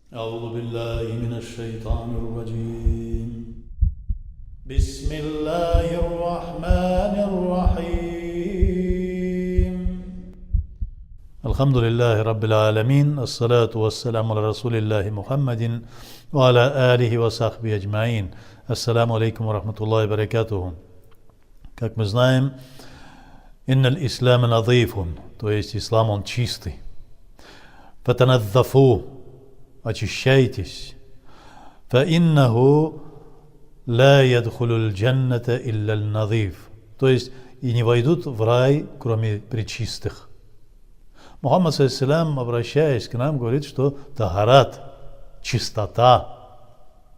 أعوذ بالله من الشيطان الرجيم. بسم الله الرحمن الرحيم. الحمد لله رب العالمين. الصلاة والسلام على رسول الله محمد وعلى آله وصحبه أجمعين. Ассаламу алейкум ва рахматуллахи ва баракатуху. Как мы знаем, инналь ислам надифун, то есть ислам он чистый. Фатанаддафу, очищайтесь. Фаиннаху ла ядхулул джанната иллаль надиф, то есть и не войдут в рай, кроме пречистых. Мухаммад саллаллаху, обращаясь к нам, говорит, что тахарат, чистота,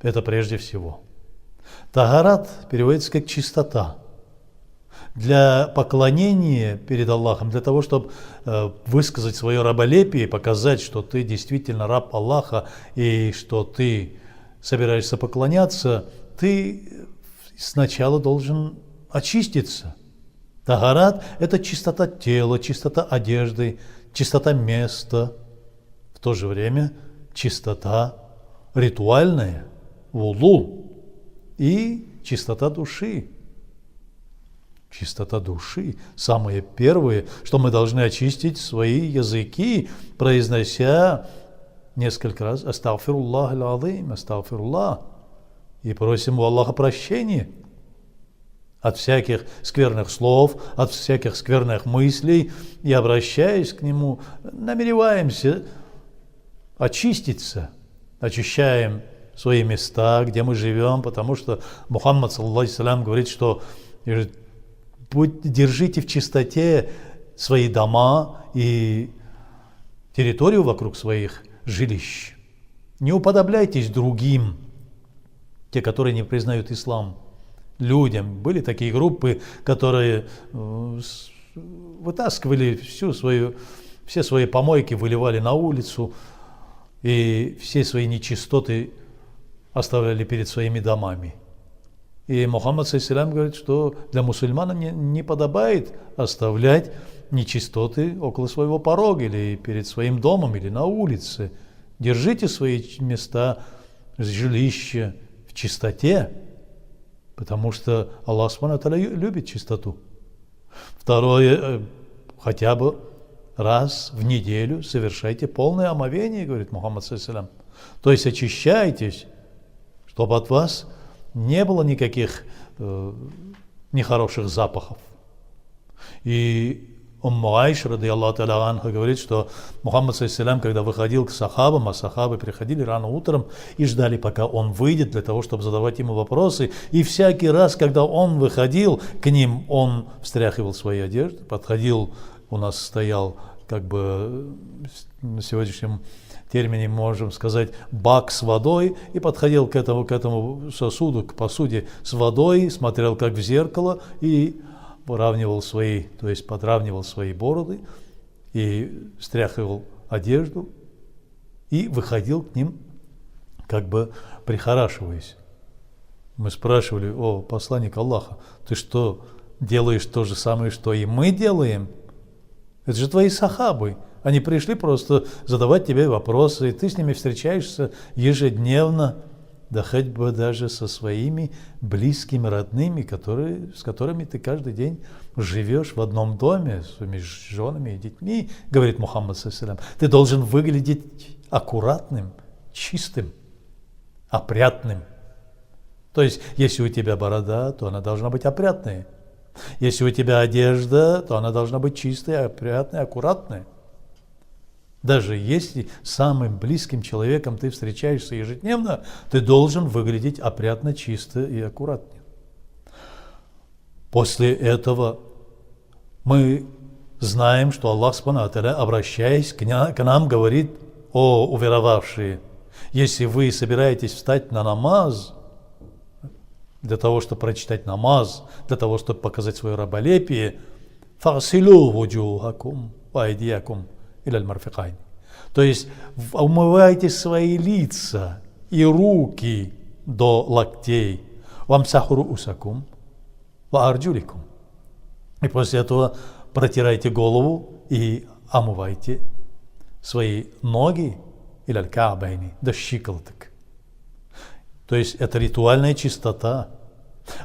это прежде всего. Тахарат переводится как чистота. Для поклонения перед Аллахом, для того, чтобы высказать свое раболепие, показать, что ты действительно раб Аллаха и что ты собираешься поклоняться, ты сначала должен очиститься. Тахарат – это чистота тела, чистота одежды, чистота места, в то же время чистота ритуальная, вуду, и чистота души. Чистота души. Самое первое, что мы должны очистить свои языки, произнося несколько раз «Астагфируллах аль-азим», «Астагфируллах», и просим у Аллаха прощения от всяких скверных слов, от всяких скверных мыслей, и, обращаясь к Нему, намереваемся очиститься, очищаем свои места, где мы живем, потому что Мухаммад саллаллаху алейхи ва саллям говорит, что держите в чистоте свои дома и территорию вокруг своих жилищ. Не уподобляйтесь другим, те, которые не признают ислам, людям. Были такие группы, которые вытаскивали все свои помойки, выливали на улицу, и все свои нечистоты оставляли перед своими домами. И Мухаммад саллаллаху говорит, что для мусульман не подобает оставлять нечистоты около своего порога, или перед своим домом, или на улице. Держите свои места, жилища в чистоте, потому что Аллах субхану ва тааля любит чистоту. Второе, хотя бы раз в неделю совершайте полное омовение, говорит Мухаммад саллаллаху. То есть очищайтесь, чтобы от вас не было никаких нехороших запахов. И Умму Айша, радийаллаху та'аля анха, говорит, что Мухаммад саллаллаху, когда выходил к сахабам, а сахабы приходили рано утром и ждали, пока он выйдет, для того, чтобы задавать ему вопросы. И всякий раз, когда он выходил к ним, он встряхивал свои одежды, подходил, у нас стоял, как бы на сегодняшнем термине можем сказать, бак с водой, и подходил к этому сосуду, к посуде с водой, смотрел как в зеркало и подравнивал свои бороды и стряхивал одежду и выходил к ним, как бы прихорашиваясь. Мы спрашивали: о, посланник Аллаха, ты что, делаешь то же самое, что и мы делаем? Это же твои сахабы. Они пришли просто задавать тебе вопросы, и ты с ними встречаешься ежедневно, да хоть бы даже со своими близкими, родными, с которыми ты каждый день живешь в одном доме, с своими женами и детьми, говорит Мухаммад саллаллаху. Ты должен выглядеть аккуратным, чистым, опрятным. То есть, если у тебя борода, то она должна быть опрятная. Если у тебя одежда, то она должна быть чистая, опрятная, аккуратная. Даже если с самым близким человеком ты встречаешься ежедневно, ты должен выглядеть опрятно, чисто и аккуратно. После этого мы знаем, что Аллах субхану ва тааля, обращаясь к нам, говорит: о уверовавшие, если вы собираетесь встать на намаз, для того, чтобы прочитать намаз, для того, чтобы показать свое раболепие, фагсилу вуджухакум ва айдиякум иляль марфикайн. То есть умывайте свои лица и руки до локтей. Вамсаху руусакум ва арджуликум. И после этого протирайте голову и омывайте свои ноги или аль-ка'байни, до щиколоток. То есть это ритуальная чистота.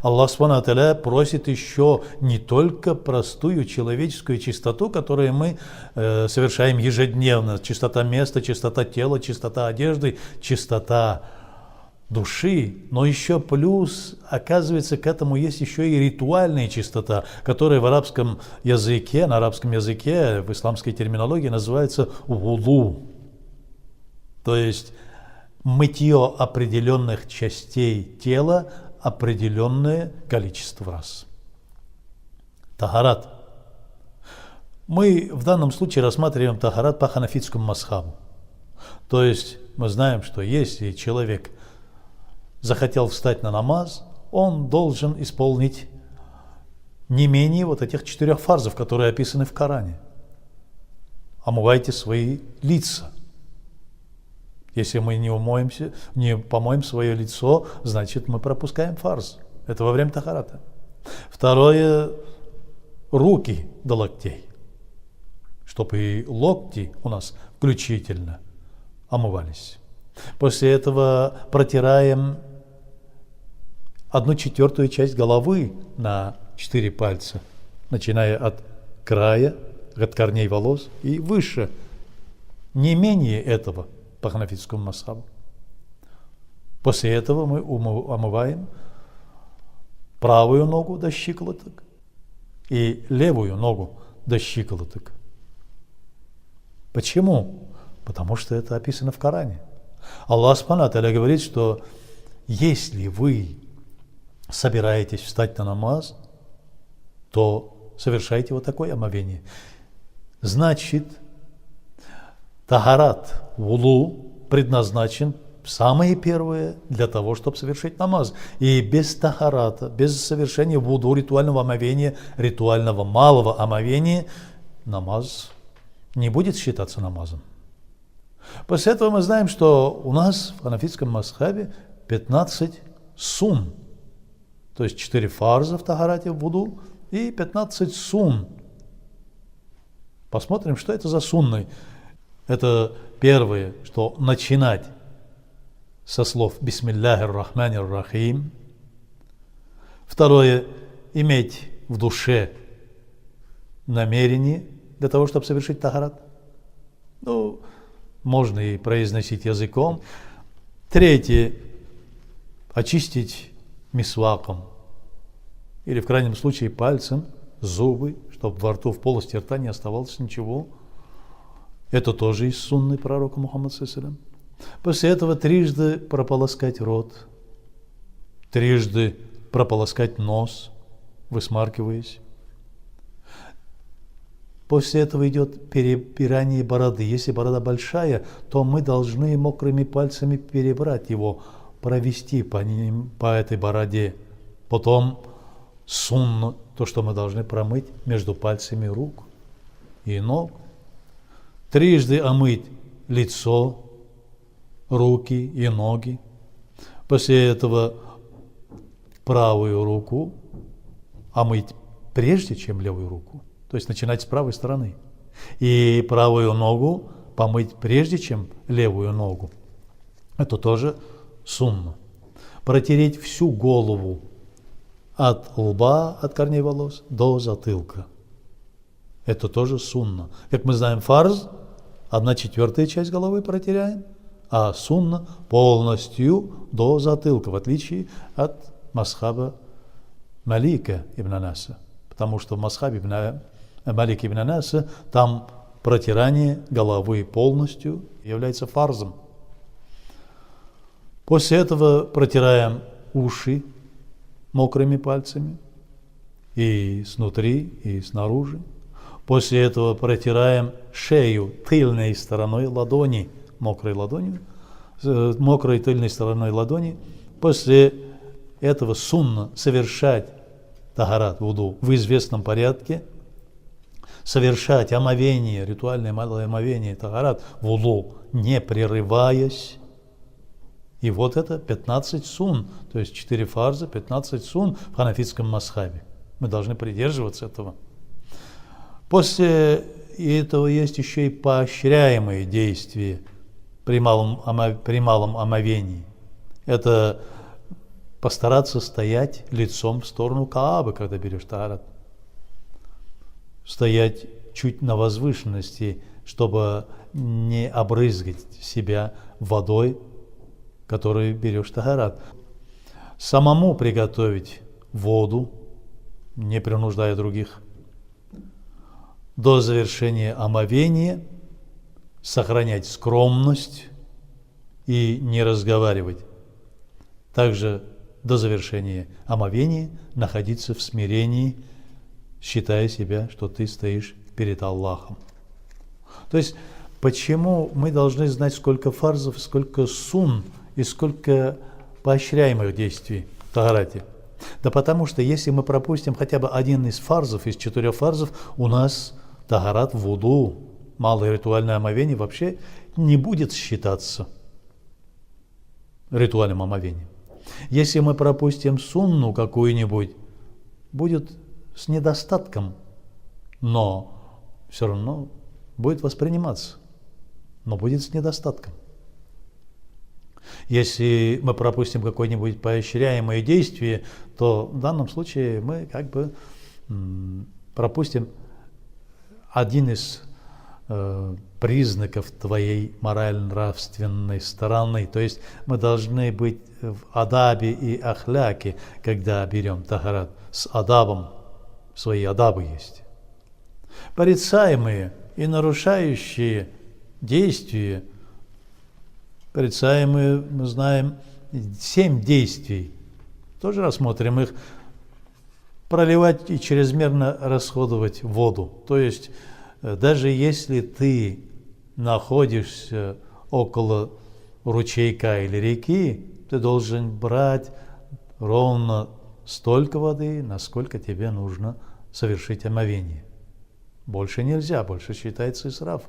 Аллах Субхану ва Тааля просит еще не только простую человеческую чистоту, которую мы совершаем ежедневно. Чистота места, чистота тела, чистота одежды, чистота души. Но еще плюс, оказывается, к этому есть еще и ритуальная чистота, которая в арабском языке, на арабском языке, в исламской терминологии называется вуду. То есть мытье определенных частей тела определенное количество раз. Тахарат. Мы в данном случае рассматриваем тахарат по ханафитскому мазхабу. То есть мы знаем, что если человек захотел встать на намаз, он должен исполнить не менее вот этих 4 фарзов, которые описаны в Коране. Омывайте свои лица. Если мы не помоем свое лицо, значит мы пропускаем фарз. Это во время тахарата. Второе, руки до локтей, чтобы и локти у нас включительно омывались. После этого протираем 1/4 часть головы на 4 пальца, начиная от края, от корней волос и выше. Не менее этого по ханафитскому мазхабу. После этого мы омываем правую ногу до щиколоток и левую ногу до щиколоток. Почему? Потому что это описано в Коране. Аллах Субхану ва Тааля говорит, что если вы собираетесь встать на намаз, то совершайте вот такое омовение. Значит, тахарат, вуду предназначен самое первое для того, чтобы совершить намаз. И без тахарата, без совершения вуду, ритуального омовения, ритуального малого омовения, намаз не будет считаться намазом. После этого мы знаем, что у нас в ханафитском мазхабе 15 сун, то есть 4 фарза в тахарате, в вуду, и 15 сун. Посмотрим, что это за сунны. Это первое, что начинать со слов «Бисмиллахир рахманир рахим». Второе, иметь в душе намерение для того, чтобы совершить тахарат. Можно и произносить языком. Третье, очистить мисваком, или в крайнем случае пальцем, зубы, чтобы во рту в полости рта не оставалось ничего. Это тоже из сунны пророка Мухаммада ﷺ. После этого трижды прополоскать рот, трижды прополоскать нос, высмаркиваясь. После этого идет перебирание бороды. Если борода большая, то мы должны мокрыми пальцами перебрать его, провести по этой бороде. Потом сунна, то, что мы должны промыть между пальцами рук и ног. Трижды омыть лицо, руки и ноги. После этого правую руку омыть прежде, чем левую руку. То есть начинать с правой стороны. И правую ногу помыть прежде, чем левую ногу. Это тоже сунна. Протереть всю голову от лба, от корней волос до затылка. Это тоже сунна. Как мы знаем, фарз 1/4 часть головы протеряем, а сунна полностью до затылка, в отличие от мазхаба Малика ибн Анаса. Потому что в мазхабе Малика ибн Анаса там протирание головы полностью является фарзом. После этого протираем уши мокрыми пальцами и снутри, и снаружи. После этого протираем шею тыльной стороной ладони, мокрой тыльной стороной ладони. После этого сунна совершать тахарат, вуду в известном порядке, совершать омовение, ритуальное малое омовение, тахарат, вуду, не прерываясь. И вот это 15 сун, то есть 4 фарза, 15 сун в ханафитском мазхабе. Мы должны придерживаться этого. После этого есть еще и поощряемые действия. при малом омовении. Это постараться стоять лицом в сторону Каабы, когда берешь тахарат. Стоять чуть на возвышенности, чтобы не обрызгать себя водой, которой берешь тахарат. Самому приготовить воду, не принуждая других. До завершения омовения сохранять скромность и не разговаривать. Также до завершения омовения находиться в смирении, считая себя, что ты стоишь перед Аллахом. То есть, почему мы должны знать, сколько фарзов, сколько сунн и сколько поощряемых действий в тахарате? Да потому что если мы пропустим хотя бы один из фарзов, из 4 фарзов, у нас тахарат, вуду, малое ритуальное омовение вообще не будет считаться ритуальным омовением. Если мы пропустим сунну какую-нибудь, будет с недостатком, но все равно будет восприниматься, но будет с недостатком. Если мы пропустим какое-нибудь поощряемое действие, то в данном случае мы как бы пропустим один из признаков твоей морально-нравственной стороны. То есть мы должны быть в адабе и ахляке, когда берем тахарат. С адабом свои адабы есть. Порицаемые и нарушающие действия, порицаемые, мы знаем, 7 действий. Тоже рассмотрим их. Проливать и чрезмерно расходовать воду. То есть даже если ты находишься около ручейка или реки, ты должен брать ровно столько воды, насколько тебе нужно совершить омовение. Больше нельзя, больше считается исраф.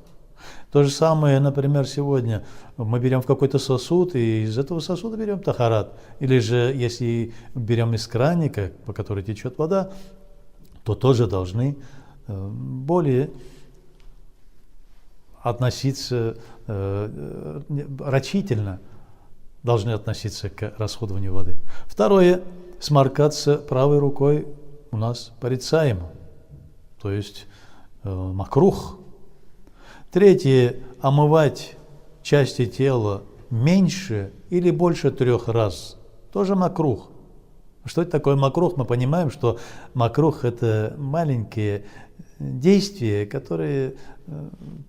То же самое, например, сегодня мы берем в какой-то сосуд, и из этого сосуда берем тахарат. Или же, если берем из краника, по которой течет вода, то тоже должны более относиться, рачительно должны относиться к расходованию воды. Второе, сморкаться правой рукой у нас порицаемо, то есть макрух. Третье, омывать части тела меньше или больше 3 раз, тоже макрух. Что это такое макрух? Мы понимаем, что макрух – это маленькие действия, которые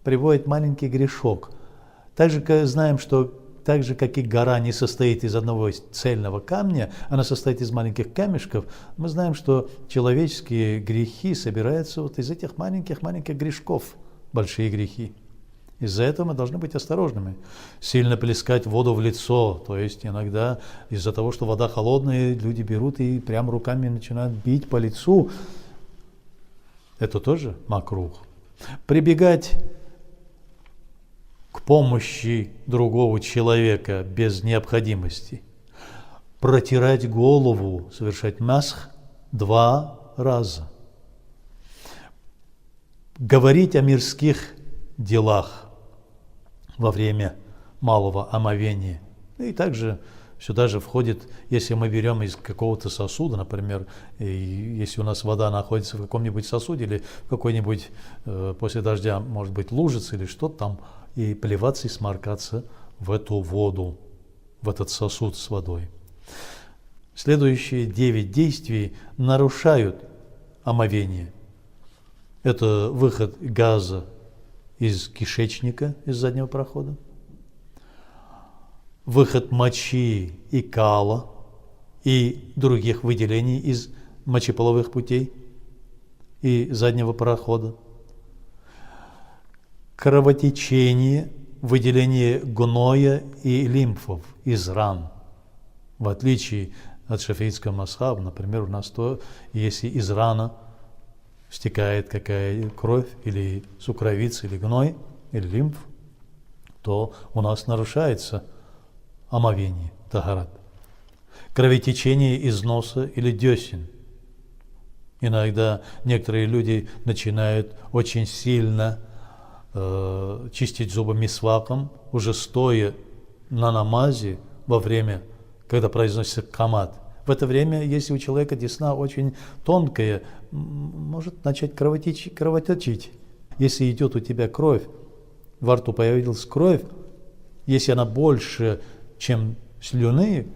приводят маленький грешок. Также знаем, что так же, как и гора не состоит из одного цельного камня, она состоит из маленьких камешков, мы знаем, что человеческие грехи собираются вот из этих маленьких грешков, большие грехи. Из-за этого мы должны быть осторожными. Сильно плескать воду в лицо, то есть иногда из-за того, что вода холодная, люди берут и прям руками начинают бить по лицу. Это тоже макрух. Прибегать к помощи другого человека без необходимости. Протирать голову, совершать масх 2 раза. Говорить о мирских делах во время малого омовения. И также сюда же входит, если мы берем из какого-то сосуда, например, и если у нас вода находится в каком-нибудь сосуде или в какой-нибудь после дождя, может быть, лужица или что-то там, и плеваться и сморкаться в эту воду, в этот сосуд с водой. Следующие 9 действий нарушают омовение. Это выход газа из кишечника, из заднего прохода, выход мочи и кала и других выделений из мочеполовых путей и заднего прохода, кровотечение, выделение гноя и лимфов из ран. В отличие от шафиитского мазхаба, например, у нас то, если из рана стекает какая кровь или сукровица, или гной, или лимф, то у нас нарушается омовение, тахарат. Кровотечение из носа или десен. Иногда некоторые люди начинают очень сильно чистить зубы мисваком, уже стоя на намазе во время, когда произносится камат. В это время, если у человека десна очень тонкая, может начать кровоточить. Если идет у тебя кровь, во рту появилась кровь, если она больше, чем слюны,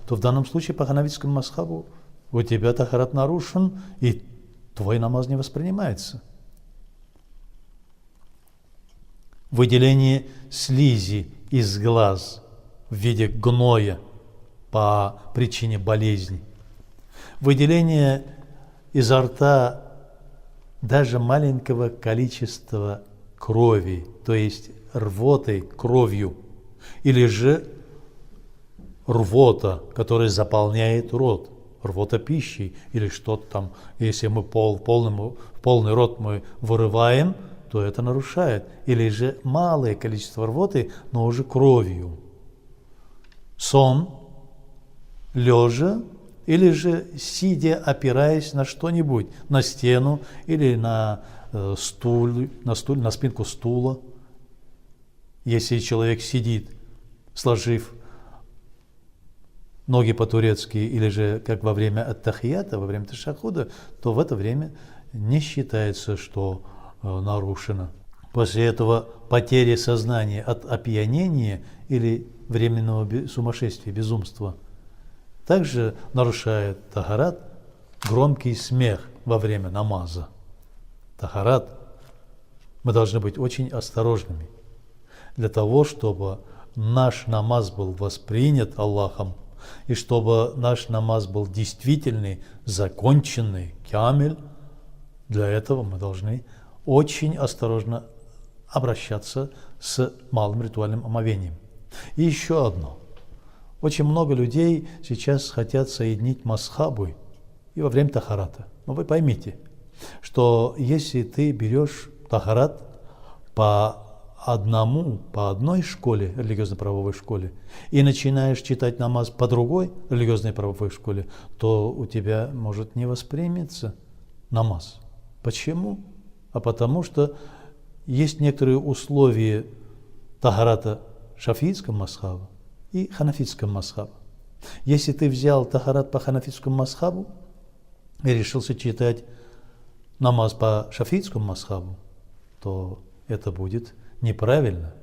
то в данном случае по ханафитскому мазхабу у тебя тахарат нарушен, и твой намаз не воспринимается. Выделение слизи из глаз в виде гноя по причине болезни. Выделение изо рта даже маленького количества крови, то есть рвотой, кровью, или же рвота, которая заполняет рот, рвота пищей, или что-то там, если мы полный рот мы вырываем, то это нарушает. Или же малое количество рвоты, но уже кровью. Сон, лежа, или же сидя, опираясь на что-нибудь, на стену или на спинку стула. Если человек сидит, сложив ноги по-турецки, или же как во время ат-тахията, во время ташахуда, то в это время не считается, что нарушено. После этого потеря сознания от опьянения или временного сумасшествия, безумства. Также нарушает тахарат громкий смех во время намаза. Тахарат. Мы должны быть очень осторожными для того, чтобы наш намаз был воспринят Аллахом, и чтобы наш намаз был действительный, законченный, кямель. Для этого мы должны очень осторожно обращаться с малым ритуальным омовением. И еще одно. Очень много людей сейчас хотят соединить мазхабы и во время тахарата. Но вы поймите, что если ты берешь тахарат по одной школе, религиозно-правовой школе, и начинаешь читать намаз по другой религиозной правовой школе, то у тебя может не воспримется намаз. Почему? А потому что есть некоторые условия тахарата шафиитского мазхаба и ханафитского мазхаба. Если ты взял тахарат по ханафитскому мазхабу и решился читать намаз по шафиитскому мазхабу, то это будет неправильно.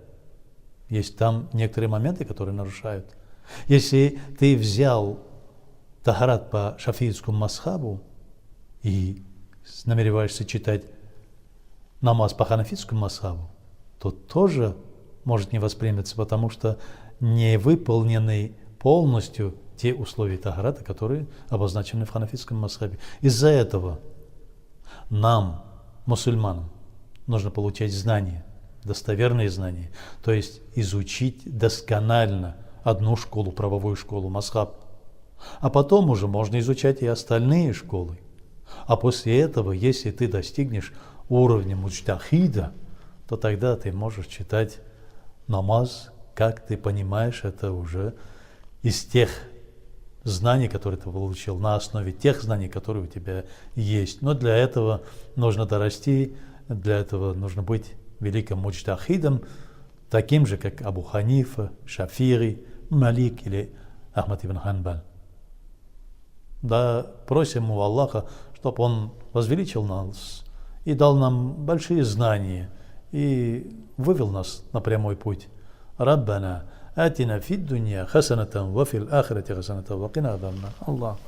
Есть там некоторые моменты, которые нарушают. Если ты взял тахарат по шафиитскому мазхабу и намереваешься читать намаз по ханафитскому мазхабу, то тоже может не восприняться, потому что не выполнены полностью те условия тахарата, которые обозначены в ханафитском мазхабе. Из-за этого нам, мусульманам, нужно получать знания, достоверные знания, то есть изучить досконально одну школу, правовую школу, мазхаб. А потом уже можно изучать и остальные школы. А после этого, если ты достигнешь уровня муджтахида, то тогда ты можешь читать намаз, как ты понимаешь, это уже из тех знаний, которые ты получил, на основе тех знаний, которые у тебя есть. Но для этого нужно дорасти, для этого нужно быть великим муджтахидом, таким же, как Абу Ханифа, Шафири, Малик или Ахмад ибн Ханбаль. Да, просим у Аллаха, чтобы Он возвеличил нас и дал нам большие знания, и вывел нас на прямой путь. Раббана, атина фид дунья хасанатан, ва фил ахирати хасанатан, ва кина азабан нар. Аллах.